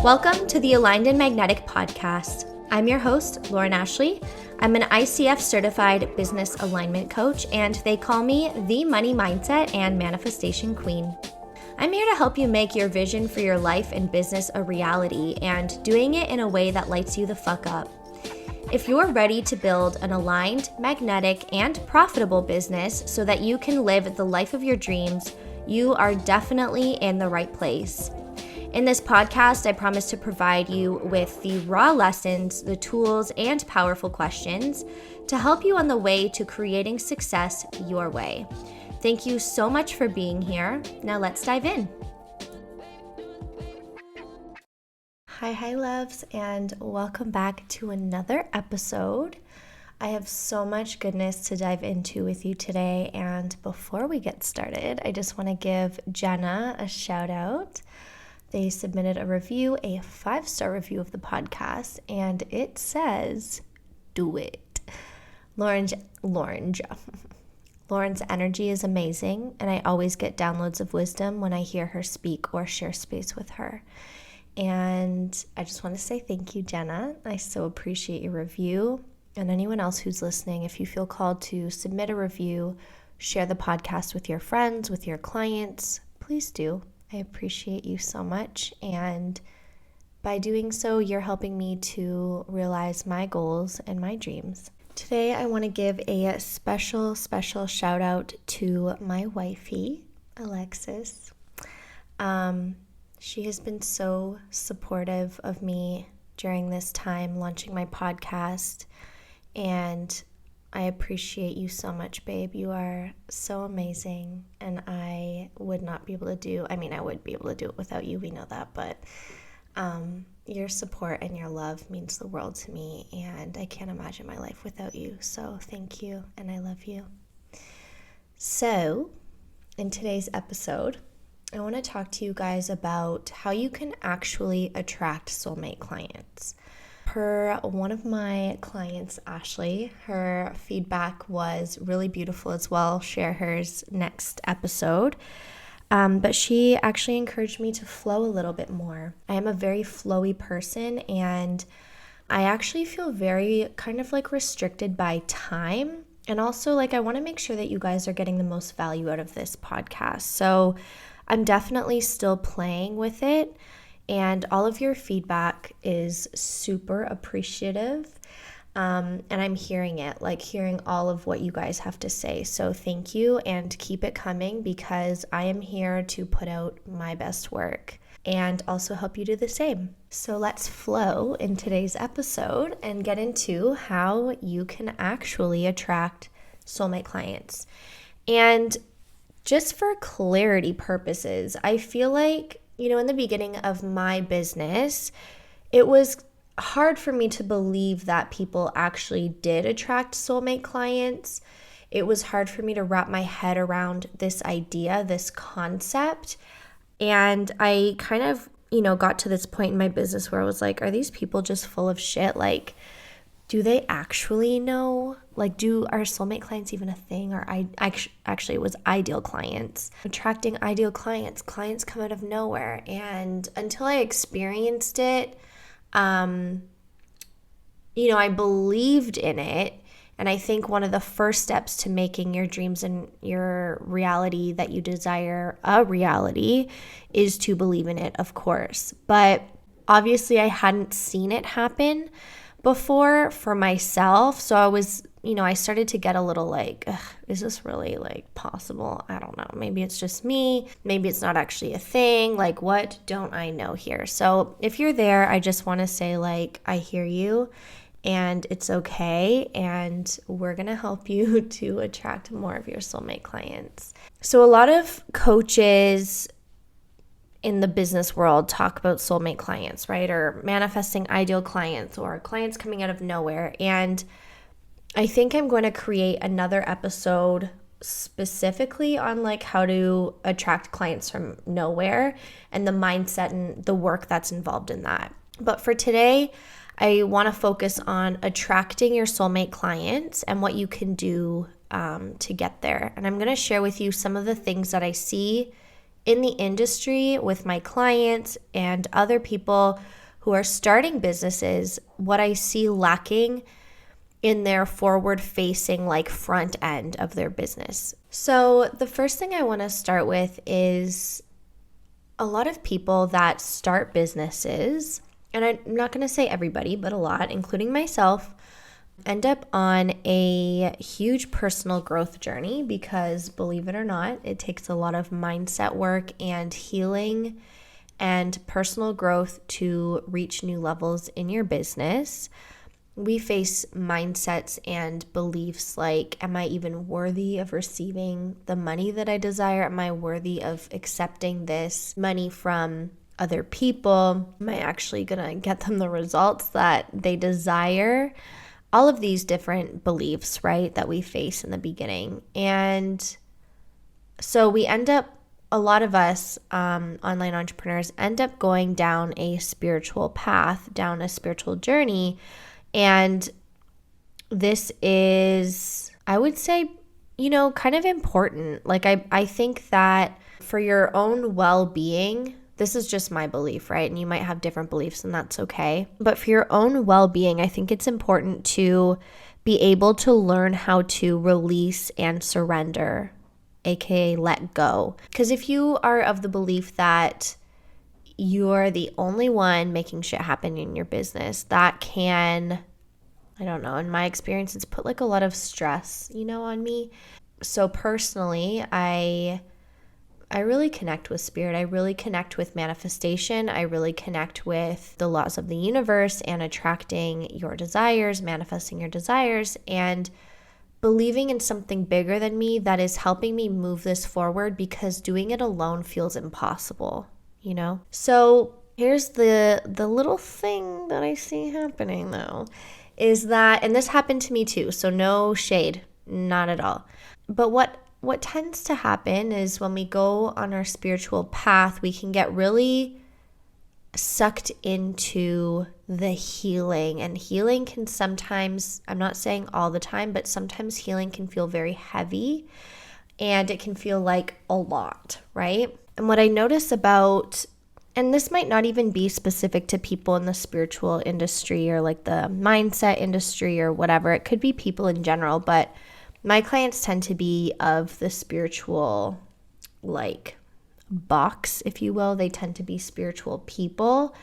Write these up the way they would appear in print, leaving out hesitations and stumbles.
Welcome to the Aligned and Magnetic podcast. I'm your host, Lauren Ashley. I'm an ICF certified business alignment coach, and they call me the money mindset and manifestation queen. I'm here to help you make your vision for your life and business a reality and doing it in a way that lights you the fuck up. If you're ready to build an aligned, magnetic, and profitable business so that you can live the life of your dreams, you are definitely in the right place. In this podcast, I promise to provide you with the raw lessons, the tools, and powerful questions to help you on the way to creating success your way. Thank you so much for being here. Now let's dive in. Hi loves, and welcome back to another episode. I have so much goodness to dive into with you today, and before we get started, I just want to give Jenna a shout out. They submitted a review, a 5-star review of the podcast, and it says, do it. Lauren's energy is amazing, and I always get downloads of wisdom when I hear her speak or share space with her. And I just want to say thank you, Jenna. I so appreciate your review. And anyone else who's listening, if you feel called to submit a review, share the podcast with your friends, with your clients, please do. I appreciate you so much. And by doing so, you're helping me to realize my goals and my dreams. Today, I want to give a special shout out to my wifey, Alexis. She has been so supportive of me during this time launching my podcast, and I appreciate you so much, babe. You are so amazing, and I would not be able to do, I would be able to do it without you, we know that, but your support and your love means the world to me, and I can't imagine my life without you, so thank you, and I love you. So, in today's episode, I want to talk to you guys about how you can actually attract soulmate clients. Per one of my clients, Ashley, her feedback was really beautiful as well. I'll share hers next episode. But she actually encouraged me to flow a little bit more. I am a very flowy person, and I actually feel very kind of like restricted by time. And also I want to make sure that you guys are getting the most value out of this podcast. So I'm definitely still playing with it, and all of your feedback is super appreciative, and I'm hearing it, hearing all of what you guys have to say. So thank you, and keep it coming, because I am here to put out my best work and also help you do the same. So let's flow in today's episode and get into how you can actually attract soulmate clients. And just for clarity purposes, I feel like, in the beginning of my business, it was hard for me to believe that people actually did attract soulmate clients. It was hard for me to wrap my head around this idea, this concept. And I kind of, got to this point in my business where I was like, are these people just full of shit? Do they actually know? Are soulmate clients even a thing? Or actually, it was ideal clients. Attracting ideal clients. Clients come out of nowhere. And until I experienced it, I believed in it. And I think one of the first steps to making your dreams and your reality that you desire a reality is to believe in it, of course. But obviously, I hadn't seen it happen before for myself. So I was, I started to get a little is this really possible? I don't know. Maybe it's just me. Maybe it's not actually a thing. What don't I know here? So if you're there, I just want to say I hear you, and it's okay. And we're going to help you to attract more of your soulmate clients. So a lot of coaches in the business world talk about soulmate clients, right? Or manifesting ideal clients, or clients coming out of nowhere. And I think I'm going to create another episode specifically on how to attract clients from nowhere and the mindset and the work that's involved in that. But for today, I want to focus on attracting your soulmate clients and what you can do to get there. And I'm going to share with you some of the things that I see in the industry with my clients and other people who are starting businesses, what I see lacking in their forward-facing like front end of their business. So the first thing I want to start with is a lot of people that start businesses, and I'm not going to say everybody, but a lot, including myself, end up on a huge personal growth journey because, believe it or not, it takes a lot of mindset work and healing and personal growth to reach new levels in your business. We face mindsets and beliefs like, am I even worthy of receiving the money that I desire? Am I worthy of accepting this money from other people? Am I actually going to get them the results that they desire? All of these different beliefs, right, that we face in the beginning. And so we end up, a lot of us online entrepreneurs end up going down a spiritual path, down a spiritual journey. And this is, I would say, kind of important. Like I think that for your own well-being, this is just my belief, right? And you might have different beliefs and that's okay. But for your own well-being, I think it's important to be able to learn how to release and surrender, aka let go. Because if you are of the belief that you're the only one making shit happen in your business, that can, I don't know, in my experience, it's put like a lot of stress, on me. So personally, I really connect with spirit. I really connect with manifestation. I really connect with the laws of the universe and attracting your desires, manifesting your desires, and believing in something bigger than me that is helping me move this forward, because doing it alone feels impossible. So here's the little thing that I see happening though, is that, and this happened to me too, so no shade, not at all. But what tends to happen is when we go on our spiritual path, we can get really sucked into the healing. And healing can sometimes, I'm not saying all the time, but sometimes healing can feel very heavy and it can feel like a lot, right? And what I notice about, and this might not even be specific to people in the spiritual industry or like the mindset industry or whatever, it could be people in general, but my clients tend to be of the spiritual like box, if you will. They tend to be spiritual people.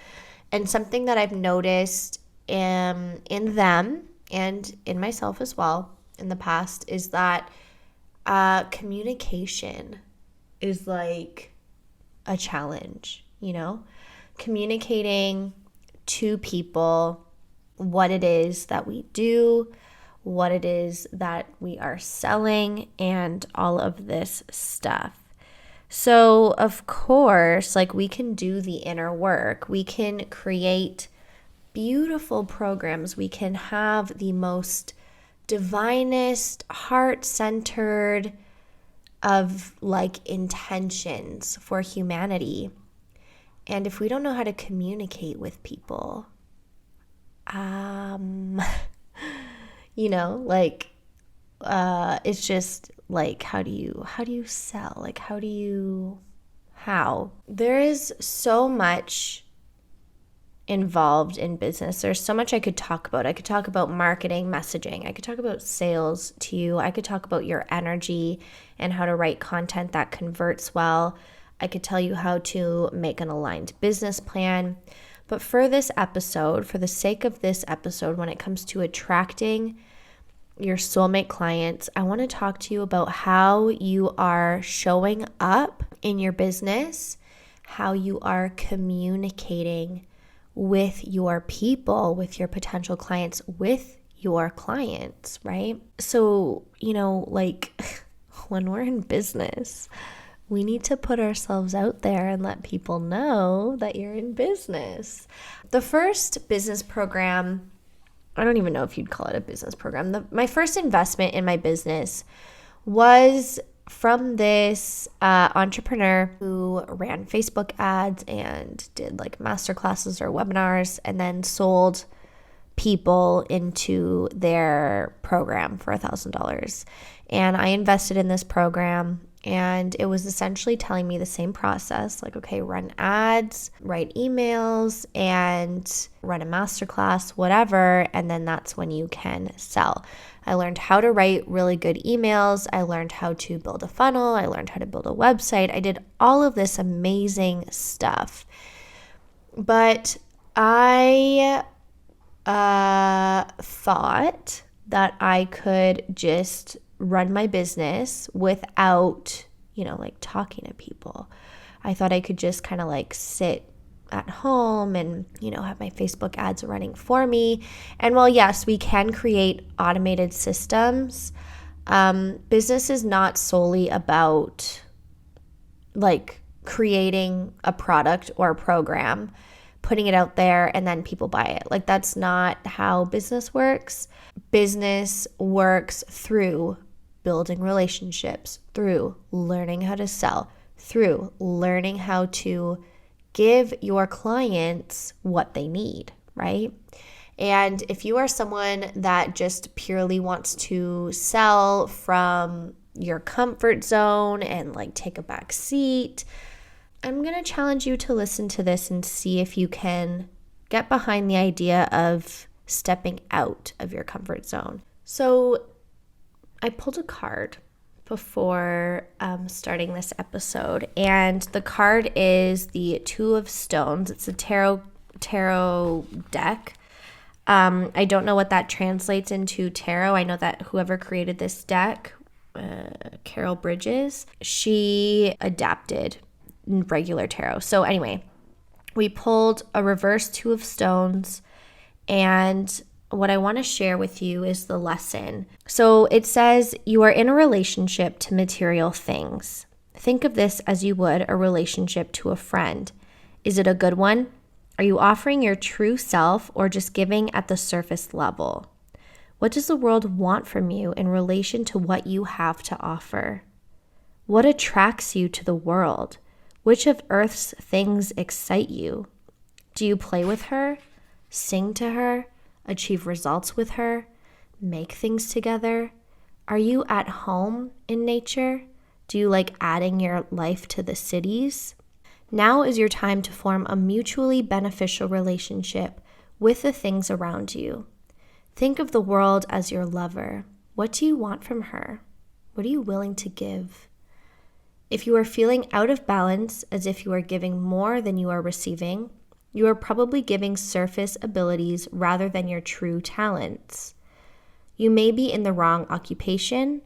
And something that I've noticed in them and in myself as well in the past is that communication is like a challenge, communicating to people what it is that we do, what it is that we are selling, and all of this stuff. So, of course, like we can do the inner work. We can create beautiful programs. We can have the most divinest, heart-centered of like intentions for humanity. And if we don't know how to communicate with people, it's just like, how do you sell? Like, how? There is so much involved in business. There's so much I could talk about. I could talk about marketing, messaging. I could talk about sales to you. I could talk about your energy and how to write content that converts well. I could tell you how to make an aligned business plan. But for this episode, for the sake of this episode, when it comes to attracting your soulmate clients, I want to talk to you about how you are showing up in your business, how you are communicating with your people, with your potential clients, with your clients, right? So, when we're in business, we need to put ourselves out there and let people know that you're in business. The first business program, I don't even know if you'd call it a business program. My first investment in my business was from this entrepreneur who ran Facebook ads and did like masterclasses or webinars and then sold people into their program for $1,000. And I invested in this program And it was essentially telling me the same process, like, okay, run ads, write emails, and run a masterclass, whatever. And then that's when you can sell. I learned how to write really good emails. I learned how to build a funnel. I learned how to build a website. I did all of this amazing stuff. But I thought that I could just run my business without, like talking to people. I thought I could just kind of like sit at home and, have my Facebook ads running for me. And while yes, we can create automated systems, business is not solely about like creating a product or a program, putting it out there, and then people buy it. Like, that's not how business works. Business works through building relationships, through learning how to sell, through learning how to give your clients what they need, right? And if you are someone that just purely wants to sell from your comfort zone and like take a back seat, I'm going to challenge you to listen to this and see if you can get behind the idea of stepping out of your comfort zone. So I pulled a card before starting this episode, and the card is the Two of Stones. It's a tarot deck. I don't know what that translates into tarot. I know that whoever created this deck, Carol Bridges, she adapted regular tarot. So anyway, we pulled a reverse Two of Stones, and what I want to share with you is the lesson. So it says, you are in a relationship to material things. Think of this as you would a relationship to a friend. Is it a good one? Are you offering your true self or just giving at the surface level? What does the world want from you in relation to what you have to offer? What attracts you to the world? Which of Earth's things excite you? Do you play with her? Sing to her? Achieve results with her? Make things together? Are you at home in nature? Do you like adding your life to the cities? Now is your time to form a mutually beneficial relationship with the things around you. Think of the world as your lover. What do you want from her? What are you willing to give? If you are feeling out of balance, as if you are giving more than you are receiving, you are probably giving surface abilities rather than your true talents. You may be in the wrong occupation,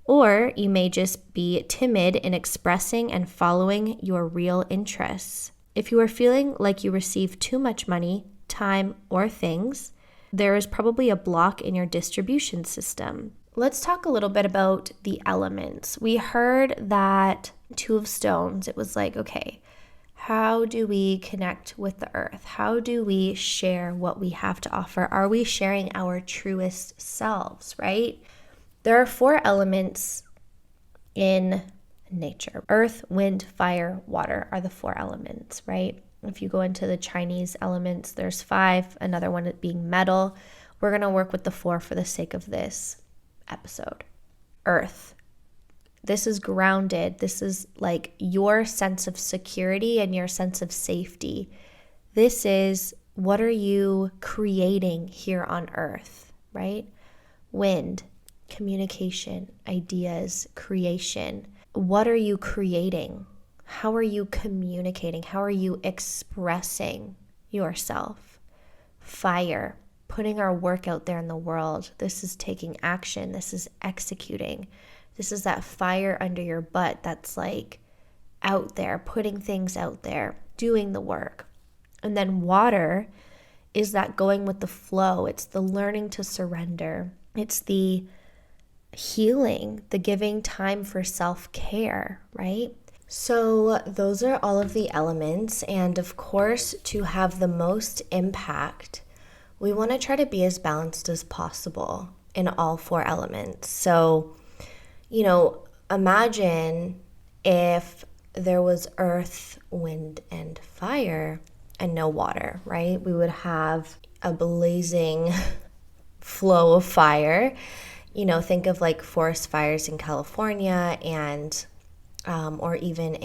or you may just be timid in expressing and following your real interests. If you are feeling like you receive too much money, time, or things, there is probably a block in your distribution system. Let's talk a little bit about the elements. We heard that Two of Stones, it was like, okay, how do we connect with the earth? How do we share what we have to offer? Are we sharing our truest selves, right? There are 4 elements in nature. Earth, wind, fire, water are the 4 elements, right? If you go into the Chinese elements, there's 5, another one being metal. We're going to work with the 4 for the sake of this episode. Earth. This is grounded. This is like your sense of security and your sense of safety. This is, what are you creating here on earth, right? Wind, communication, ideas, creation. What are you creating? How are you communicating? How are you expressing yourself? Fire, putting our work out there in the world. This is taking action. This is executing. This is that fire under your butt that's like out there, putting things out there, doing the work. And then water is that going with the flow. It's the learning to surrender. It's the healing, the giving time for self-care, right? So those are all of the elements. And of course, to have the most impact, we want to try to be as balanced as possible in all 4 elements. So, imagine if there was earth, wind, and fire and no water, right? We would have a blazing flow of fire. Think of like forest fires in California and or even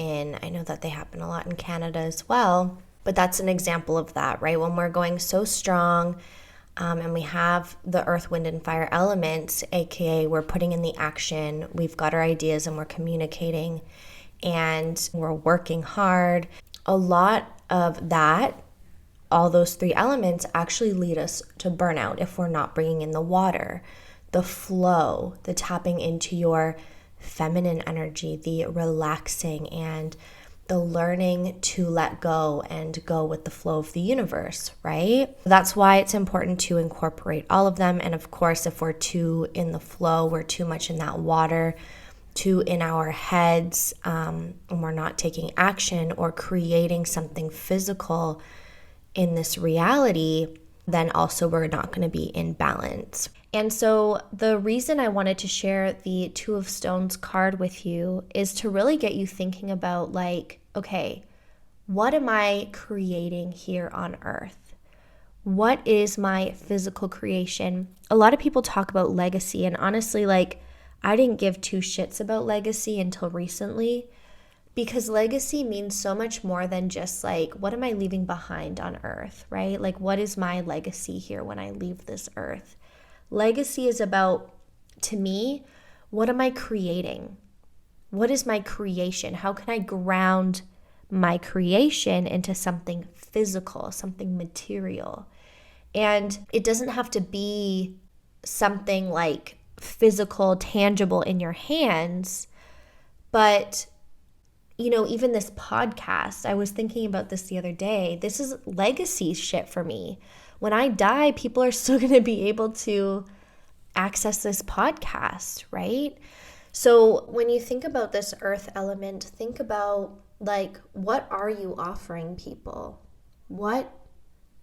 I know that they happen a lot in Canada as well, but that's an example of that, right? When we're going so strong, and we have the earth, wind, and fire elements, aka we're putting in the action, we've got our ideas and we're communicating and we're working hard. A lot of that, all those three elements actually lead us to burnout if we're not bringing in the water, the flow, the tapping into your feminine energy, the relaxing, and the learning to let go and go with the flow of the universe, right? That's why it's important to incorporate all of them. And of course, if we're too in the flow, we're too much in that water, too in our heads, and we're not taking action or creating something physical in this reality, then also we're not going to be in balance. And so the reason I wanted to share the Two of Stones card with you is to really get you thinking about, like, okay, what am I creating here on earth? What is my physical creation? A lot of people talk about legacy, and honestly, like, I didn't give two shits about legacy until recently, because legacy means so much more than just like, what am I leaving behind on earth, right? Like, what is my legacy here when I leave this earth? Legacy is about, to me, what am I creating? What is my creation? How can I ground my creation into something physical, something material? And it doesn't have to be something like physical, tangible in your hands, but even this podcast, I was thinking about this the other day. This is legacy shit for me. When I die, people are still going to be able to access this podcast, right? So when you think about this earth element, think about, like, what are you offering people? What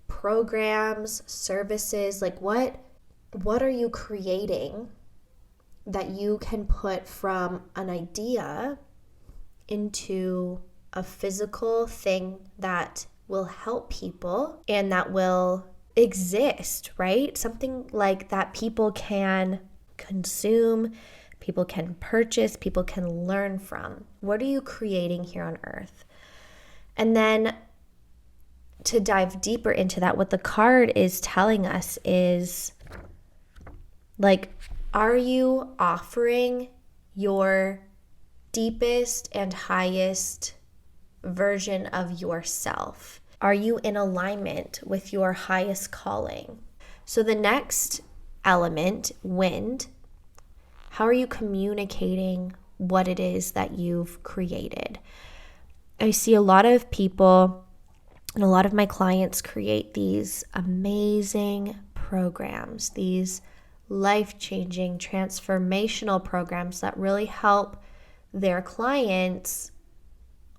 programs, services, like what are you creating that you can put from an idea into a physical thing that will help people and that will exist, right? Something like that people can consume, people can purchase, people can learn from. What are you creating here on earth? And then to dive deeper into that, what the card is telling us is, like, are you offering your deepest and highest version of yourself? Are you in alignment with your highest calling? So the next element, wind, how are you communicating what it is that you've created? I see a lot of people and a lot of my clients create these amazing programs, these life-changing, transformational programs that really help their clients,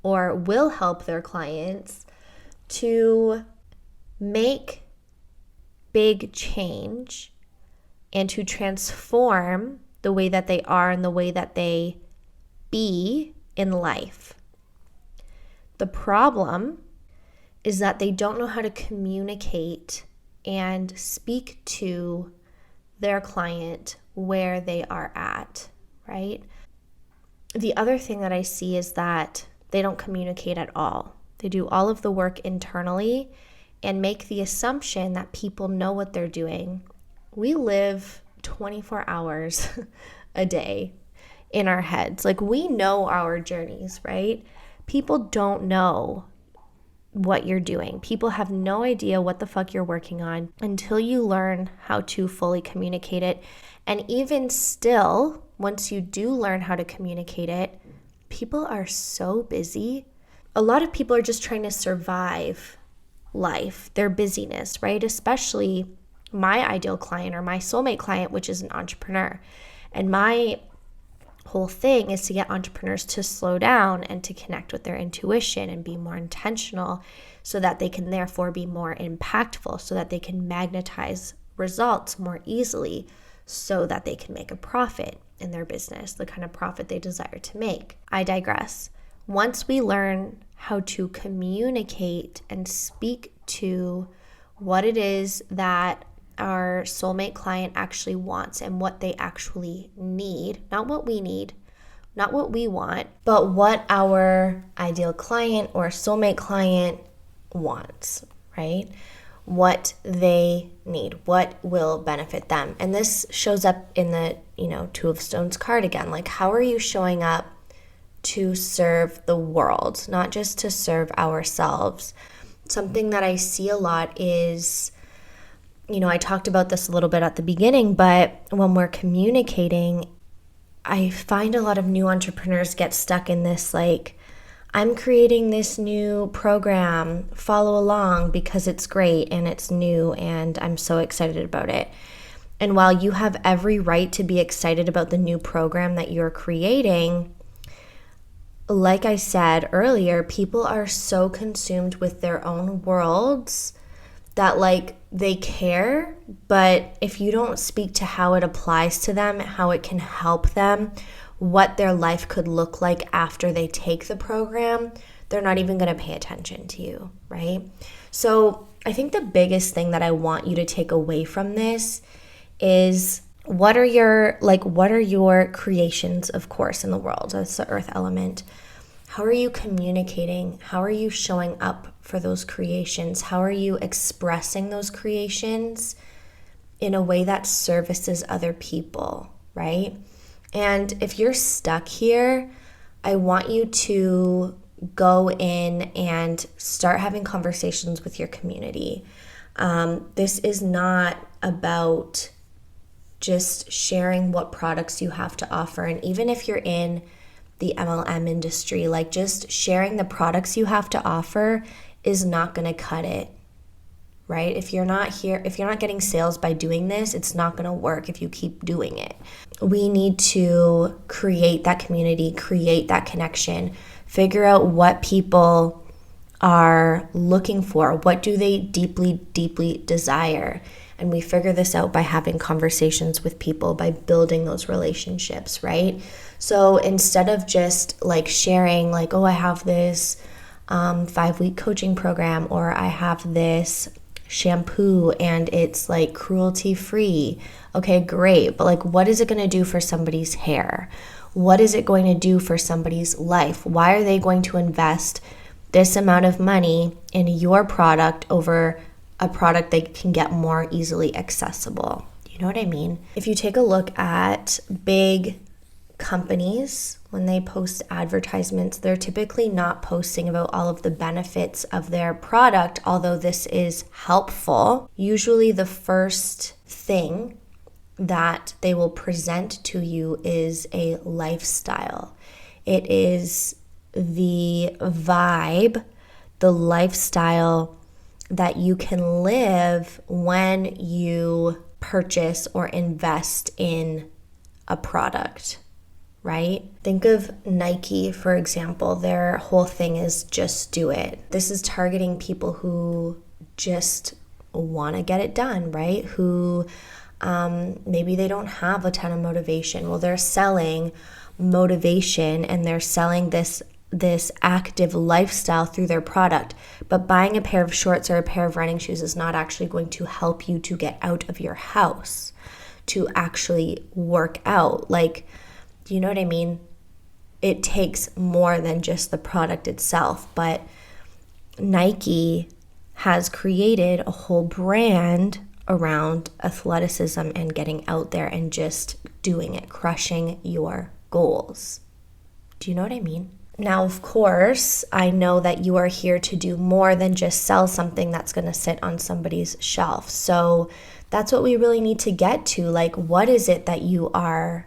or will help their clients, to make big change and to transform the way that they are and the way that they be in life. The problem is that they don't know how to communicate and speak to their client where they are at, right? The other thing that I see is that they don't communicate at all. They do all of the work internally and make the assumption that people know what they're doing. We live 24 hours a day in our heads. Like, we know our journeys, right? People don't know what you're doing. People have no idea what the fuck you're working on until you learn how to fully communicate it. And even still, once you do learn how to communicate it, people are so busy. A lot of people are just trying to survive life, their busyness, right? Especially my ideal client, or my soulmate client, which is an entrepreneur. And my whole thing is to get entrepreneurs to slow down and to connect with their intuition and be more intentional, so that they can therefore be more impactful, so that they can magnetize results more easily, so that they can make a profit in their business, the kind of profit they desire to make. I digress. Once we learn how to communicate and speak to what it is that our soulmate client actually wants and what they actually need, not what we need, not what we want, but what our ideal client or soulmate client wants, right? What they need, what will benefit them. And this shows up in the, Two of Stones card again. Like, how are you showing up to serve the world, not just to serve ourselves? Something that I see a lot is, I talked about this a little bit at the beginning, but when we're communicating, I find a lot of new entrepreneurs get stuck in this, like, I'm creating this new program, follow along because it's great and it's new and I'm so excited about it. And while you have every right to be excited about the new program that you're creating, like I said earlier, people are so consumed with their own worlds that, like, they care, but if you don't speak to how it applies to them, how it can help them, what their life could look like after they take the program, they're not even going to pay attention to you, right? So I think the biggest thing that I want you to take away from this is what are your creations, of course, in the world? That's the earth element. How are you communicating? How are you showing up for those creations? How are you expressing those creations in a way that services other people, right? And if you're stuck here, I want you to go in and start having conversations with your community. This is not about just sharing what products you have to offer. And even if you're in the MLM industry, like, just sharing the products you have to offer is not going to cut it, right? If you're not getting sales by doing this, it's not going to work if you keep doing it. We need to create that community, create that connection, figure out what people are looking for, what do they deeply, deeply desire. And we figure this out by having conversations with people, by building those relationships, right? So instead of just like sharing, like, oh, I have this 5-week coaching program, or I have this shampoo and it's like cruelty free. Okay, great. But like, what is it going to do for somebody's hair? What is it going to do for somebody's life? Why are they going to invest this amount of money in your product over a product they can get more easily accessible? You know what I mean? If you take a look at big companies, when they post advertisements, they're typically not posting about all of the benefits of their product, although this is helpful. Usually the first thing that they will present to you is a lifestyle. It is the vibe, the lifestyle that you can live when you purchase or invest in a product, right? Think of Nike, for example. Their whole thing is just do it. This is targeting people who just want to get it done, right? Who maybe they don't have a ton of motivation. Well, they're selling motivation and they're selling this active lifestyle through their product. But buying a pair of shorts or a pair of running shoes is not actually going to help you to get out of your house, to actually work out. Like, do you know what I mean? It takes more than just the product itself. But Nike has created a whole brand around athleticism and getting out there and just doing it, crushing your goals. Do you know what I mean? Now, of course, I know that you are here to do more than just sell something that's going to sit on somebody's shelf. So that's what we really need to get to. Like, what is it that you are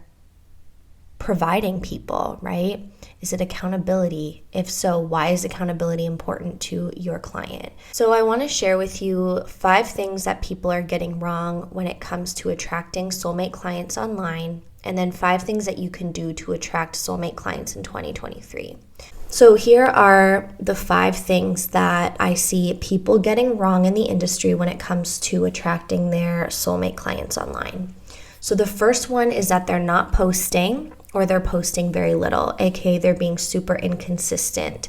providing people, right? Is it accountability? If so, why is accountability important to your client? So I want to share with you 5 things that people are getting wrong when it comes to attracting soulmate clients online, and then 5 things that you can do to attract soulmate clients in 2023. So here are the 5 things that I see people getting wrong in the industry when it comes to attracting their soulmate clients online. So the first one is that they're not posting, or they're posting very little, aka they're being super inconsistent.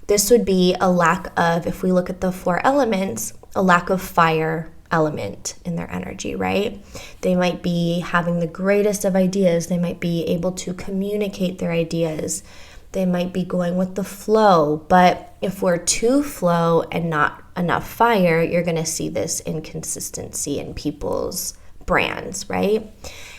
This would be a lack of, if we look at the 4 elements, a lack of fire, element in their energy, right? They might be having the greatest of ideas. They might be able to communicate their ideas. They might be going with the flow. But if we're too flow and not enough fire, you're going to see this inconsistency in people's brands, right?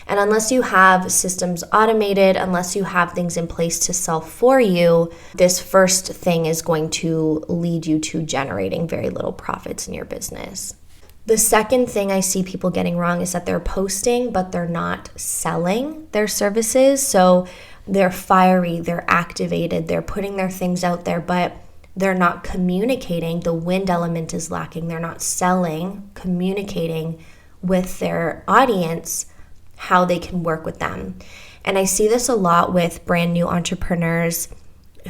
And unless you have systems automated, unless you have things in place to sell for you, this first thing is going to lead you to generating very little profits in your business. The second thing I see people getting wrong is that they're posting, but they're not selling their services. So they're fiery, they're activated, they're putting their things out there, but they're not communicating. The wind element is lacking. They're not selling, communicating with their audience how they can work with them. And I see this a lot with brand new entrepreneurs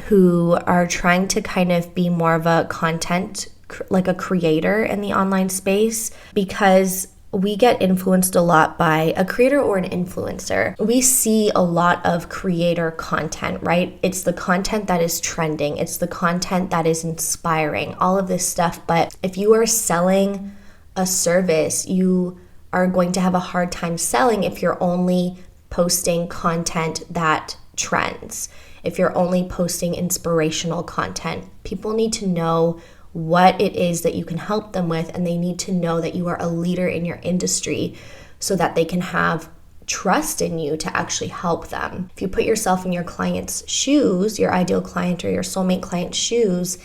who are trying to kind of be more of a content, like a creator in the online space, because we get influenced a lot by a creator or an influencer. We see a lot of creator content, right? It's the content that is trending. It's the content that is inspiring, all of this stuff. But if you are selling a service, you are going to have a hard time selling if you're only posting content that trends. If you're only posting inspirational content, people need to know what it is that you can help them with, and they need to know that you are a leader in your industry so that they can have trust in you to actually help them. If you put yourself in your client's shoes, your ideal client or your soulmate client's shoes,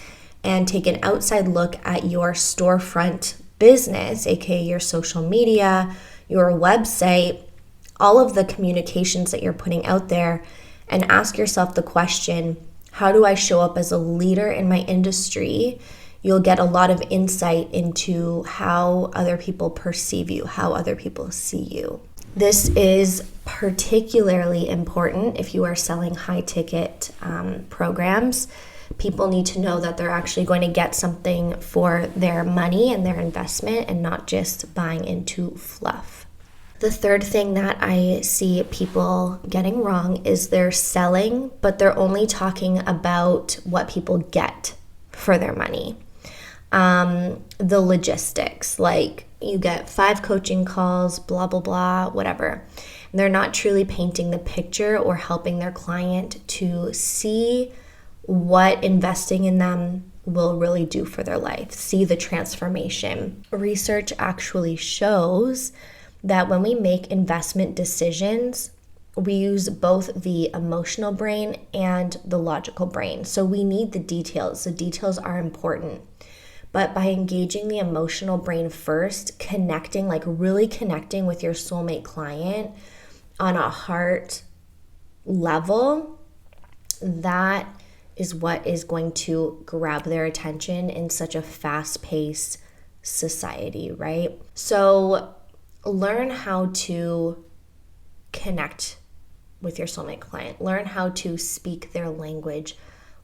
and take an outside look at your storefront business, aka your social media, your website, all of the communications that you're putting out there, and ask yourself the question, how do I show up as a leader in my industry? You'll get a lot of insight into how other people perceive you, how other people see you. This is particularly important if you are selling high ticket programs. People need to know that they're actually going to get something for their money and their investment and not just buying into fluff. The third thing that I see people getting wrong is they're selling, but they're only talking about what people get for their money. The logistics, like you get 5 coaching calls, blah, blah, blah, whatever. And they're not truly painting the picture or helping their client to see what investing in them will really do for their life, see the transformation. Research actually shows that when we make investment decisions, we use both the emotional brain and the logical brain. So we need the details. The details are important. But by engaging the emotional brain first, connecting, like really connecting with your soulmate client on a heart level, that is what is going to grab their attention in such a fast-paced society, right? So learn how to connect with your soulmate client. Learn how to speak their language.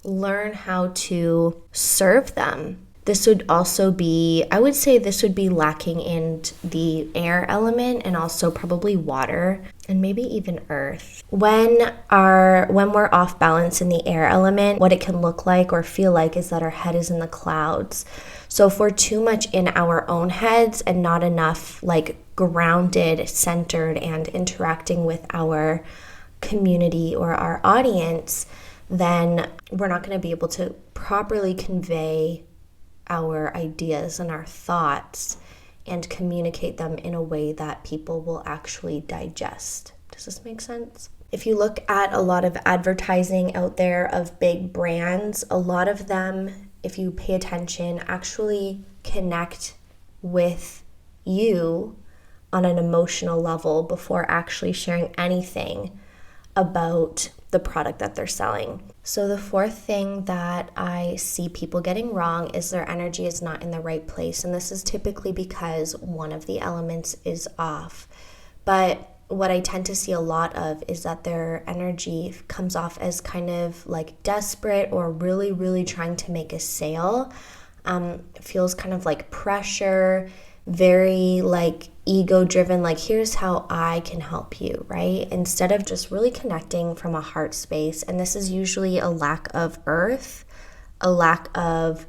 Learn how to serve them. This would also be, I would say this would be lacking in the air element and also probably water and maybe even earth. When we're off balance in the air element, what it can look like or feel like is that our head is in the clouds. So if we're too much in our own heads and not enough like grounded, centered, and interacting with our community or our audience, then we're not going to be able to properly convey our ideas and our thoughts and communicate them in a way that people will actually digest. Does this make sense? If you look at a lot of advertising out there of big brands, a lot of them, if you pay attention, actually connect with you on an emotional level before actually sharing anything about the product that they're selling. So the fourth thing that I see people getting wrong is their energy is not in the right place. And this is typically because one of the elements is off. But what I tend to see a lot of is that their energy comes off as kind of like desperate or really, really trying to make a sale. Feels kind of like pressure, very like ego driven, like here's how I can help you, right? Instead of just really connecting from a heart space. And this is usually a lack of earth, a lack of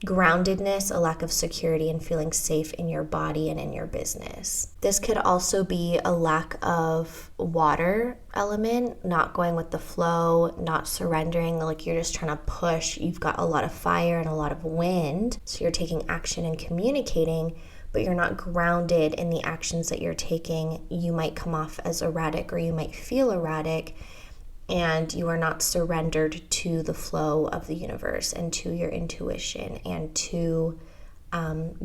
groundedness, a lack of security, and feeling safe in your body and in your business. This could also be a lack of water element, not going with the flow, not surrendering, like you're just trying to push. You've got a lot of fire and a lot of wind, so you're taking action and communicating, but you're not grounded in the actions that you're taking. You might come off as erratic, or you might feel erratic, and you are not surrendered to the flow of the universe and to your intuition and to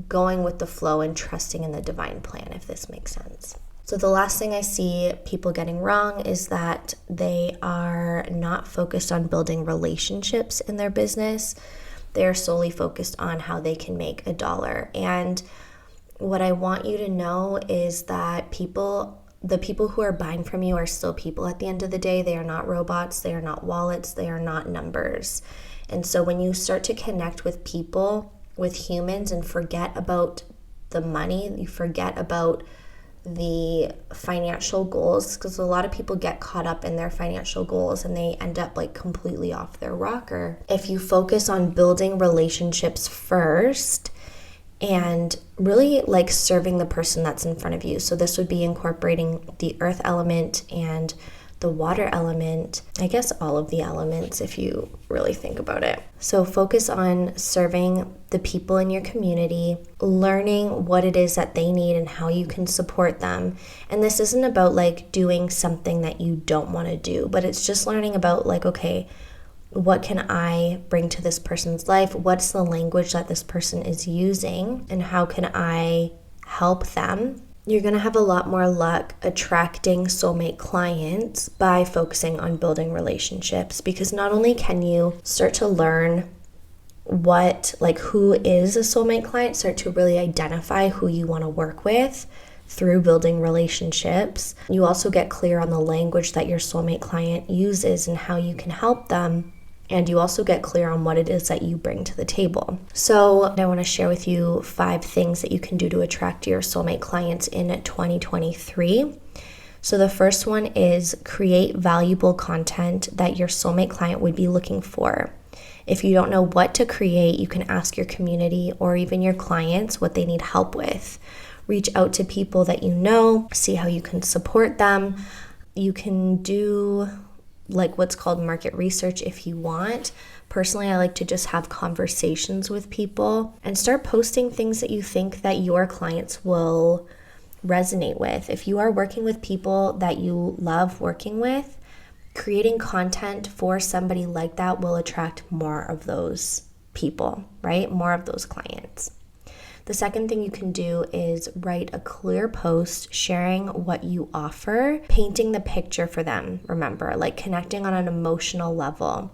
going with the flow and trusting in the divine plan, if this makes sense. So the last thing I see people getting wrong is that they are not focused on building relationships in their business. They are solely focused on how they can make a dollar. And what I want you to know is that the people who are buying from you are still people at the end of the day. They are not robots. They are not wallets. They are not numbers. And so when you start to connect with people, with humans, and forget about the money, you forget about the financial goals, because a lot of people get caught up in their financial goals and they end up like completely off their rocker. If you focus on building relationships first, and really like serving the person that's in front of you. So this would be incorporating the earth element and the water element, I guess all of the elements if you really think about it. So focus on serving the people in your community, learning what it is that they need and how you can support them. And this isn't about like doing something that you don't want to do, but it's just learning about like, okay, what can I bring to this person's life? What's the language that this person is using? And how can I help them? You're going to have a lot more luck attracting soulmate clients by focusing on building relationships, because not only can you start to learn who is a soulmate client, start to really identify who you want to work with through building relationships. You also get clear on the language that your soulmate client uses and how you can help them. And you also get clear on what it is that you bring to the table. So I want to share with you 5 things that you can do to attract your soulmate clients in 2023. So the first one is create valuable content that your soulmate client would be looking for. If you don't know what to create, you can ask your community or even your clients what they need help with. Reach out to people that you know, see how you can support them. You can do like what's called market research if you want. Personally, I like to just have conversations with people and start posting things that you think that your clients will resonate with. If you are working with people that you love working with, creating content for somebody like that will attract more of those people, right? More of those clients. The second thing you can do is write a clear post sharing what you offer, painting the picture for them. Remember, like connecting on an emotional level.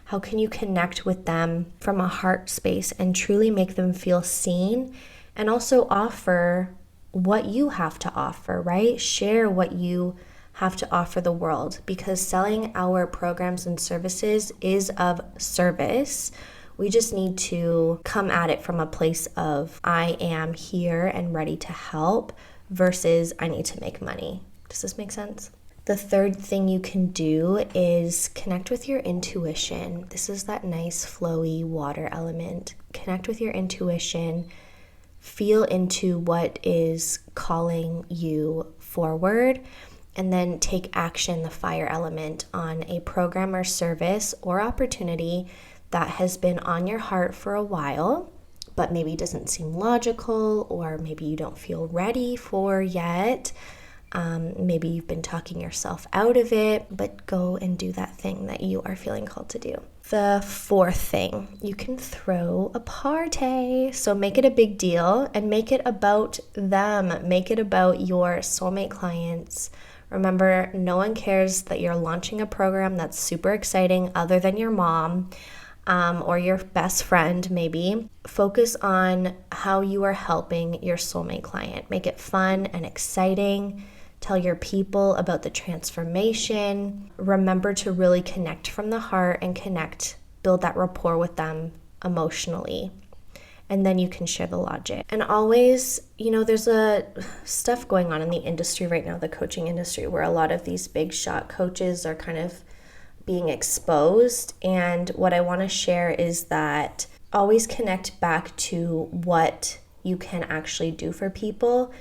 How can you connect with them from a heart space and truly make them feel seen, and also offer what you have to offer, right? Share what you have to offer the world, because selling our programs and services is of service. We just need to come at it from a place of I am here and ready to help versus I need to make money. Does this make sense? The third thing you can do is connect with your intuition. This is that nice flowy water element. Connect with your intuition. Feel into what is calling you forward, and then take action, the fire element, on a program or service or opportunity that has been on your heart for a while, but maybe doesn't seem logical, or maybe you don't feel ready for yet. Maybe you've been talking yourself out of it, but go and do that thing that you are feeling called to do. The fourth thing, you can throw a party. So make it a big deal and make it about them. Make it about your soulmate clients. Remember, no one cares that you're launching a program that's super exciting other than your mom. Or your best friend, maybe. Focus on how you are helping your soulmate client. Make it fun and exciting. Tell your people about the transformation. Remember to really connect from the heart and build that rapport with them emotionally. And then you can share the logic. And always, there's a stuff going on in the industry right now, the coaching industry, where a lot of these big shot coaches are kind of being exposed. And what I want to share is that always connect back to what you can actually do for people.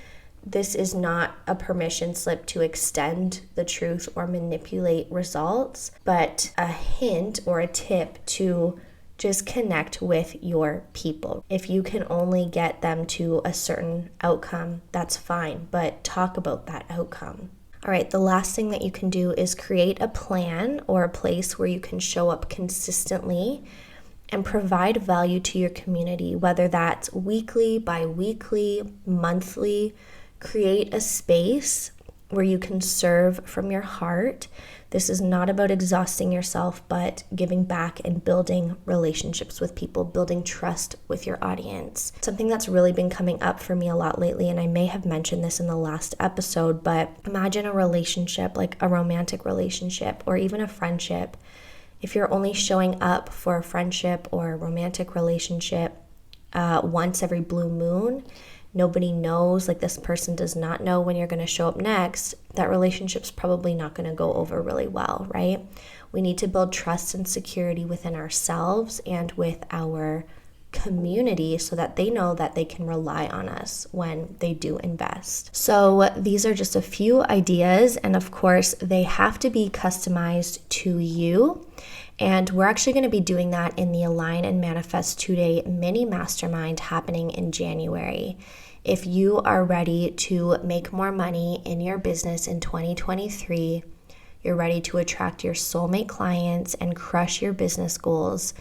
This is not a permission slip to extend the truth or manipulate results, but a hint or a tip to just connect with your people. If you can only get them to a certain outcome, that's fine, but talk about that outcome. All right, the last thing that you can do is create a plan or a place where you can show up consistently and provide value to your community, whether that's weekly, bi-weekly, monthly. Create a space where you can serve from your heart. This is not about exhausting yourself, but giving back and building relationships with people, building trust with your audience. Something that's really been coming up for me a lot lately, and I may have mentioned this in the last episode, but imagine a relationship, like a romantic relationship or even a friendship. If you're only showing up for a friendship or a romantic relationship once every blue moon, nobody knows, like this person does not know when you're going to show up next, that relationship's probably not going to go over really well, right? We need to build trust and security within ourselves and with our community so that they know that they can rely on us when they do invest. So these are just a few ideas, and of course they have to be customized to you. And we're actually going to be doing that in the Align and Manifest 2-day mini mastermind happening in January. If you are ready to make more money in your business in 2023, you're ready to attract your soulmate clients and crush your business goals,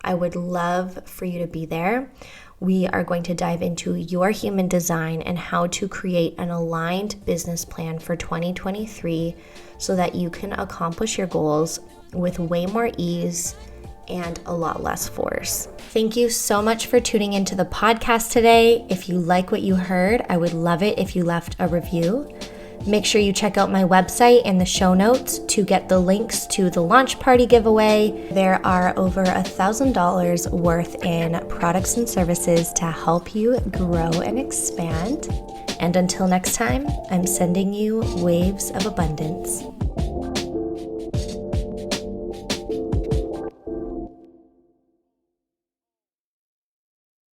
I would love for you to be there. We are going to dive into your human design and how to create an aligned business plan for 2023 so that you can accomplish your goals with way more ease and a lot less force. Thank you so much for tuning into the podcast today. If you like what you heard, I would love it if you left a review. Make sure you check out my website in the show notes to get the links to the launch party giveaway. There are over $1,000 worth in products and services to help you grow and expand. And until next time, I'm sending you waves of abundance.